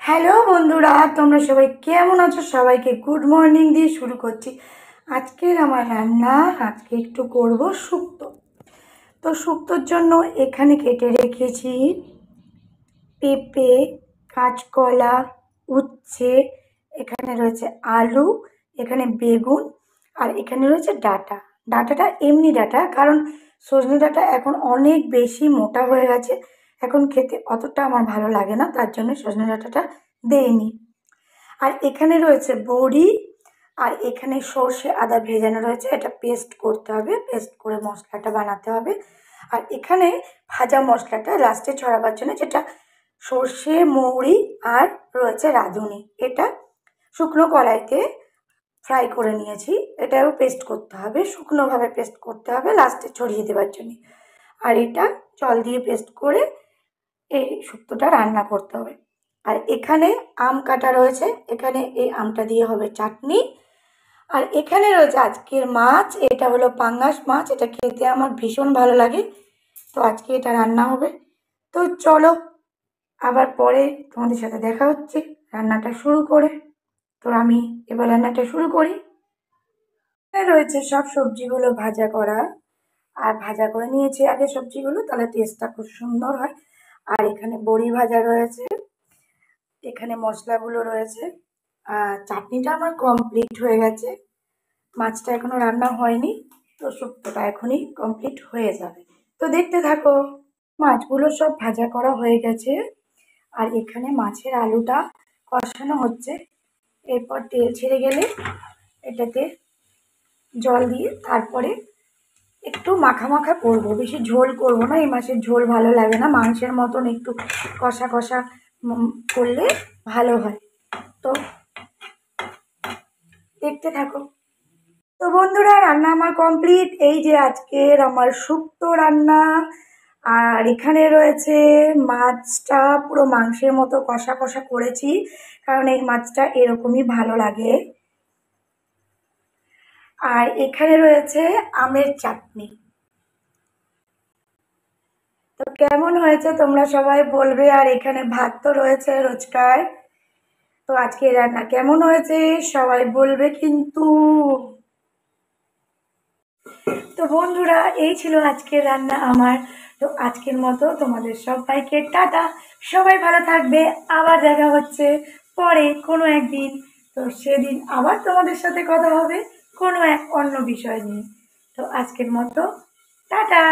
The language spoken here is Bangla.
হ্যালো বন্ধুরা, তোমরা সবাই কেমন আছো? সবাইকে গুড মর্নিং দিয়ে শুরু করছি আজকের আমার রান্না। আজকে একটু করব শুক্তো। তো শুক্তোর জন্য এখানে কেটে রেখেছি পেঁপে, কাঁচকলা, উচ্ছে, এখানে রয়েছে আলু, এখানে বেগুন, আর এখানে রয়েছে ডাঁটা। ডাঁটাটা এমনি ডাঁটা, কারণ সজনে ডাঁটা এখন অনেক বেশি মোটা হয়ে গেছে, এখন খেতে অতটা আমার ভালো লাগে না, তার জন্য সজনে ডাঁটাটা দেইনি। আর এখানে রয়েছে বড়ি, আর এখানে সর্ষে আদা ভেজানো রয়েছে, এটা পেস্ট করতে হবে, পেস্ট করে মশলাটা বানাতে হবে। আর এখানে ভাজা মশলাটা লাস্টে ছড়াবার জন্য, যেটা সর্ষে, মৌরি আর রয়েছে রাঁধুনি, এটা শুকনো কড়াইতে ফ্রাই করে নিয়েছি। এটাও পেস্ট করতে হবে, শুকনোভাবে পেস্ট করতে হবে লাস্টে ছড়িয়ে দেওয়ার জন্য। আর এটা জল দিয়ে পেস্ট করে এই শুক্তোটা রান্না করতে হবে। আর এখানে আম কাটা রয়েছে, এখানে এই আমটা দিয়ে হবে চাটনি। আর এখানে রয়েছে আজকের মাছ, এটা হলো পাঙ্গাস মাছ, এটা খেতে আমার ভীষণ ভালো লাগে, তো আজকে এটা রান্না হবে। তো চলো, আবার পরে তোমাদের সাথে দেখা হচ্ছে রান্নাটা শুরু করে। তো আমি এবার রান্নাটা শুরু করি। এখানে রয়েছে সব সবজিগুলো ভাজা করা, আর ভাজা করে নিয়েছি আগে সবজিগুলো, তাহলে টেস্টটা খুব সুন্দর হয়। আর এখানে বড়ি ভাজা রয়েছে, এখানে মশলাগুলো রয়েছে, আর চাটনিটা আমার কমপ্লিট হয়ে গেছে। মাছটা এখনো রান্না হয়নি, তো শুক্তোটা এখনই কমপ্লিট হয়ে যাবে। তো দেখতে থাকো। মাছগুলো সব ভাজা করা হয়ে গেছে, আর এখানে মাছের আলুটা কষানো হচ্ছে। এরপর তেল ছেড়ে গেলে এটাতে জল দিয়ে তারপরে একটু মাখা মাখা করবো, বেশি ঝোল করবো না, এই মাছের ঝোল ভালো লাগে না, মাংসের মতন একটু কষা কষা করলে ভালো হয়। তো দেখতে থাকো। তো বন্ধুরা, রান্না আমার কমপ্লিট। এই যে আজকের আমার শুক্তো রান্না। আর এখানে রয়েছে মাছটা পুরো মাংসের মতো কষা কষা করেছি, কারণ এই মাছটা এরকমই ভালো লাগে। আর এখানে রয়েছে আমের চাটনি। তো কেমন হয়েছে তোমরা সবাই বলবে। আর এখানে ভাত তো রয়েছে রোজকার। তো আজকে রান্না কেমন হয়েছে সবাই বলবে কিন্তু। তো বন্ধুরা, এই ছিল আজকের রান্না আমার। তো আজকের মতো তোমাদের সবাইকে টাটা। সবাই ভালো থাকবে, আবার দেখা হচ্ছে পরে কোনো একদিন। তো সেদিন আবার তোমাদের সাথে কথা হবে কোনো এক অন্য বিষয় নিয়ে। তো আজকের মতো টাটা।